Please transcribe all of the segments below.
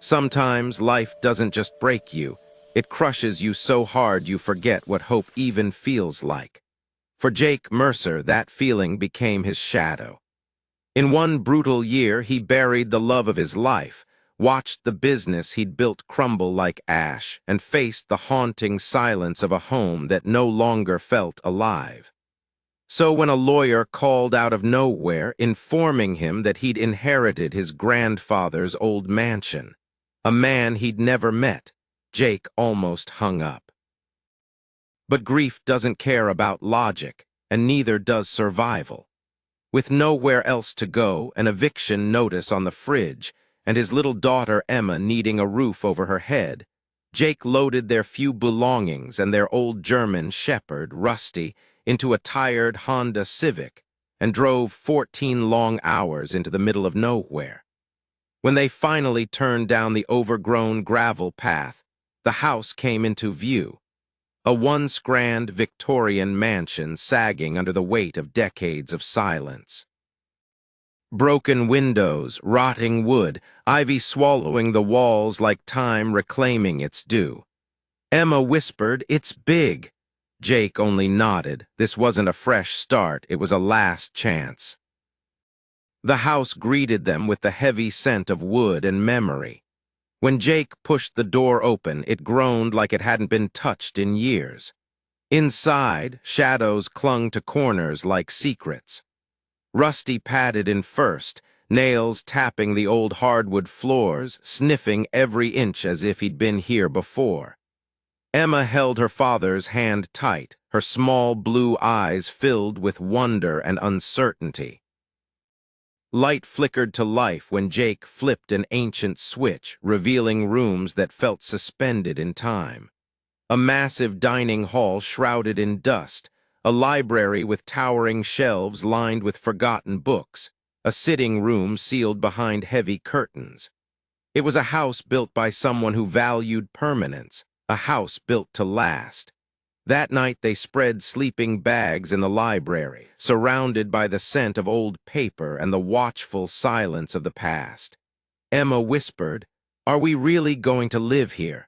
Sometimes life doesn't just break you, it crushes you so hard you forget what hope even feels like. For Jake Mercer, that feeling became his shadow. In one brutal year, he buried the love of his life, watched the business he'd built crumble like ash, and faced the haunting silence of a home that no longer felt alive. So when a lawyer called out of nowhere, informing him that he'd inherited his grandfather's old mansion, a man he'd never met, Jake almost hung up. But grief doesn't care about logic, and neither does survival. With nowhere else to go, an eviction notice on the fridge, and his little daughter Emma needing a roof over her head, Jake loaded their few belongings and their old German shepherd, Rusty, into a tired Honda Civic and drove 14 long hours into the middle of nowhere. When they finally turned down the overgrown gravel path, the house came into view, a once-grand Victorian mansion sagging under the weight of decades of silence. Broken windows, rotting wood, ivy swallowing the walls like time reclaiming its due. Emma whispered, "It's big." Jake only nodded. This wasn't a fresh start, it was a last chance. The house greeted them with the heavy scent of wood and memory. When Jake pushed the door open, it groaned like it hadn't been touched in years. Inside, shadows clung to corners like secrets. Rusty padded in first, nails tapping the old hardwood floors, sniffing every inch as if he'd been here before. Emma held her father's hand tight, her small blue eyes filled with wonder and uncertainty. Light flickered to life when Jake flipped an ancient switch, revealing rooms that felt suspended in time. A massive dining hall shrouded in dust, a library with towering shelves lined with forgotten books, a sitting room sealed behind heavy curtains. It was a house built by someone who valued permanence, a house built to last. That night they spread sleeping bags in the library, surrounded by the scent of old paper and the watchful silence of the past. Emma whispered, "Are we really going to live here?"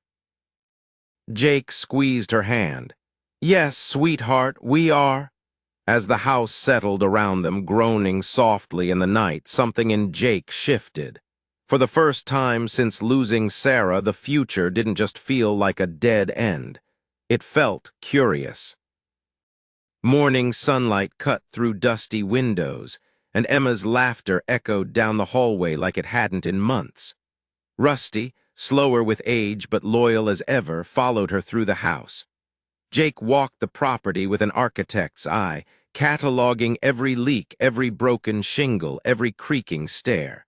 Jake squeezed her hand. "Yes, sweetheart, we are." As the house settled around them, groaning softly in the night, something in Jake shifted. For the first time since losing Sarah, the future didn't just feel like a dead end. It felt curious. Morning sunlight cut through dusty windows, and Emma's laughter echoed down the hallway like it hadn't in months. Rusty, slower with age but loyal as ever, followed her through the house. Jake walked the property with an architect's eye, cataloging every leak, every broken shingle, every creaking stair.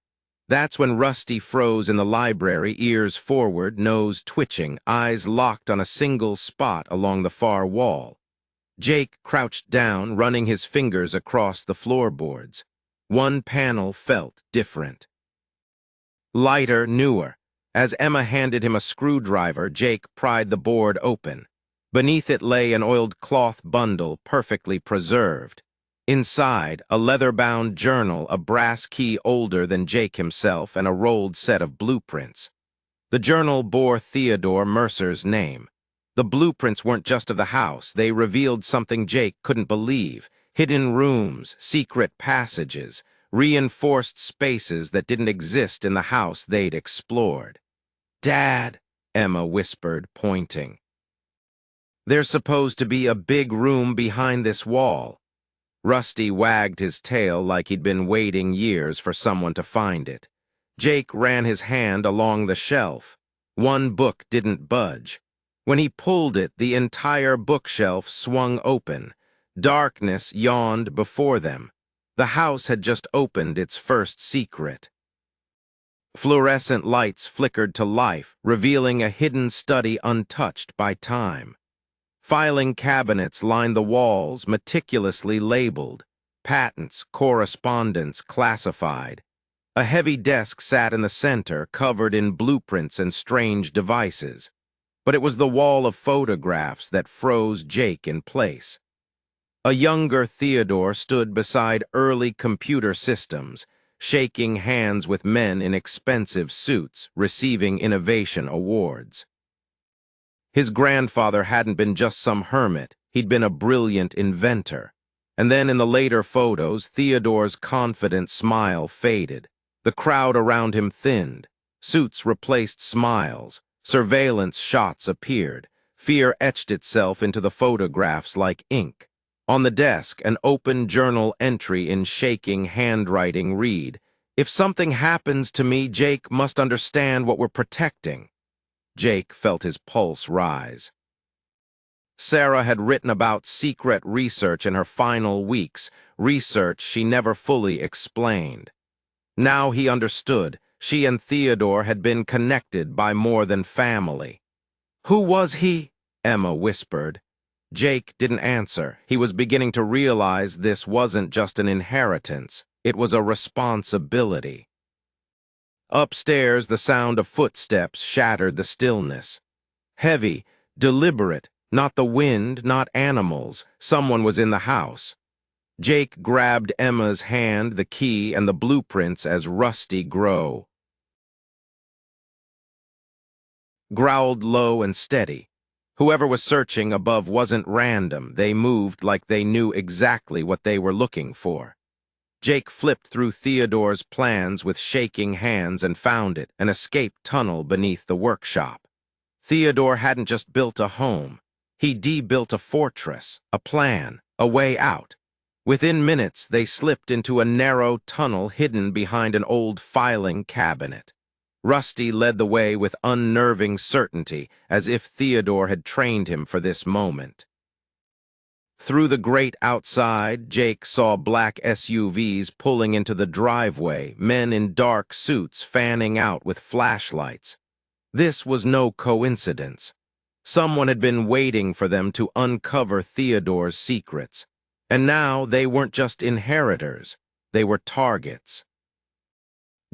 That's when Rusty froze in the library, ears forward, nose twitching, eyes locked on a single spot along the far wall. Jake crouched down, running his fingers across the floorboards. One panel felt different. Lighter, newer. As Emma handed him a screwdriver, Jake pried the board open. Beneath it lay an oiled cloth bundle, perfectly preserved. Inside, a leather-bound journal, a brass key older than Jake himself, and a rolled set of blueprints. The journal bore Theodore Mercer's name. The blueprints weren't just of the house, they revealed something Jake couldn't believe. Hidden rooms, secret passages, reinforced spaces that didn't exist in the house they'd explored. "Dad," Emma whispered, pointing. "There's supposed to be a big room behind this wall." Rusty wagged his tail like he'd been waiting years for someone to find it. Jake ran his hand along the shelf. One book didn't budge. When he pulled it, the entire bookshelf swung open. Darkness yawned before them. The house had just opened its first secret. Fluorescent lights flickered to life, revealing a hidden study untouched by time. Filing cabinets lined the walls, meticulously labeled. Patents, correspondence, classified. A heavy desk sat in the center, covered in blueprints and strange devices. But it was the wall of photographs that froze Jake in place. A younger Theodore stood beside early computer systems, shaking hands with men in expensive suits, receiving innovation awards. His grandfather hadn't been just some hermit, he'd been a brilliant inventor. And then in the later photos, Theodore's confident smile faded. The crowd around him thinned. Suits replaced smiles. Surveillance shots appeared. Fear etched itself into the photographs like ink. On the desk, an open journal entry in shaking handwriting read, "If something happens to me, Jake must understand what we're protecting." Jake felt his pulse rise. Sarah had written about secret research in her final weeks, research she never fully explained. Now he understood. She and Theodore had been connected by more than family. "Who was he?" Emma whispered. Jake didn't answer. He was beginning to realize this wasn't just an inheritance. It was a responsibility. Upstairs, the sound of footsteps shattered the stillness. Heavy, deliberate, not the wind, not animals. Someone was in the house. Jake grabbed Emma's hand, the key, and the blueprints as Rusty growled low and steady. Whoever was searching above wasn't random. They moved like they knew exactly what they were looking for. Jake flipped through Theodore's plans with shaking hands and found it, an escape tunnel beneath the workshop. Theodore hadn't just built a home. He de-built a fortress, a plan, a way out. Within minutes, they slipped into a narrow tunnel hidden behind an old filing cabinet. Rusty led the way with unnerving certainty, as if Theodore had trained him for this moment. Through the grate outside, Jake saw black SUVs pulling into the driveway, men in dark suits fanning out with flashlights. This was no coincidence. Someone had been waiting for them to uncover Theodore's secrets. And now they weren't just inheritors, they were targets.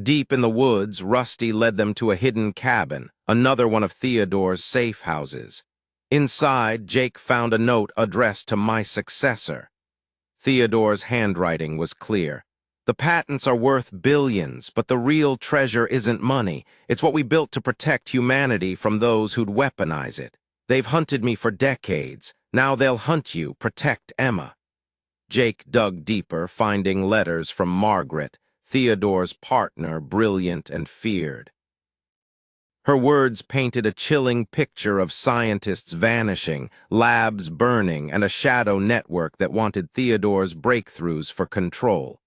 Deep in the woods, Rusty led them to a hidden cabin, another one of Theodore's safe houses. Inside, Jake found a note addressed to my successor. Theodore's handwriting was clear. "The patents are worth billions, but the real treasure isn't money. It's what we built to protect humanity from those who'd weaponize it. They've hunted me for decades. Now they'll hunt you. Protect Emma." Jake dug deeper, finding letters from Margaret, Theodore's partner, brilliant and feared. Her words painted a chilling picture of scientists vanishing, labs burning, and a shadow network that wanted Theodore's breakthroughs for control.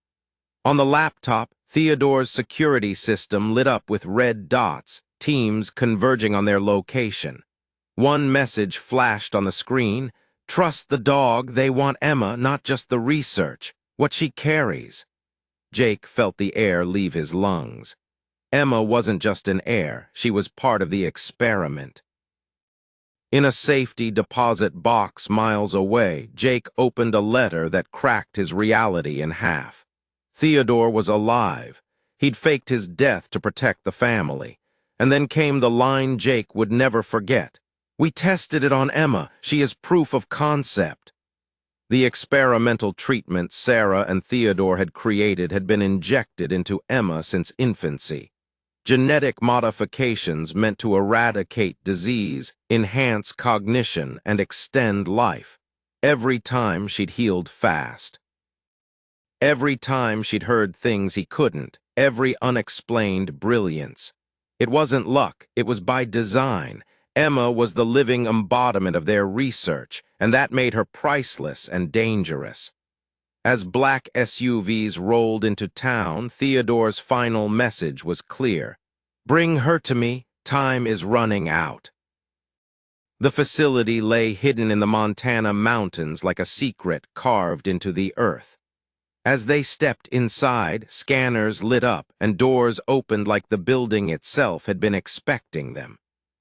On the laptop, Theodore's security system lit up with red dots, teams converging on their location. One message flashed on the screen: "Trust the dog, they want Emma, not just the research, what she carries." Jake felt the air leave his lungs. Emma wasn't just an heir, she was part of the experiment. In a safety deposit box miles away, Jake opened a letter that cracked his reality in half. Theodore was alive. He'd faked his death to protect the family. And then came the line Jake would never forget: "We tested it on Emma. She is proof of concept." The experimental treatment Sarah and Theodore had created had been injected into Emma since infancy. Genetic modifications meant to eradicate disease, enhance cognition, and extend life. Every time she'd healed fast. Every time she'd heard things he couldn't, every unexplained brilliance. It wasn't luck, it was by design. Emma was the living embodiment of their research, and that made her priceless and dangerous. As black SUVs rolled into town, Theodore's final message was clear: "Bring her to me, time is running out." The facility lay hidden in the Montana mountains like a secret carved into the earth. As they stepped inside, scanners lit up and doors opened like the building itself had been expecting them.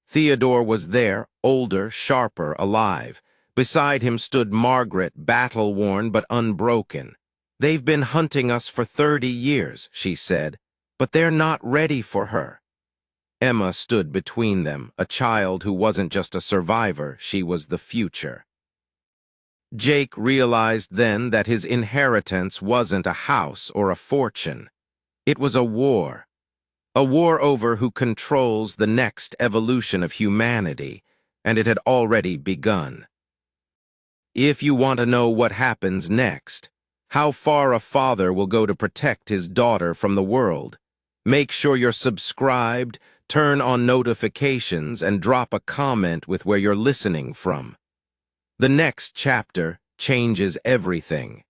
Theodore was there, older, sharper, alive. Beside him stood Margaret, battle-worn but unbroken. "They've been hunting us for 30 years, she said, "but they're not ready for her." Emma stood between them, a child who wasn't just a survivor, she was the future. Jake realized then that his inheritance wasn't a house or a fortune. It was a war over who controls the next evolution of humanity, and it had already begun. If you want to know what happens next, how far a father will go to protect his daughter from the world, make sure you're subscribed, turn on notifications, and drop a comment with where you're listening from. The next chapter changes everything.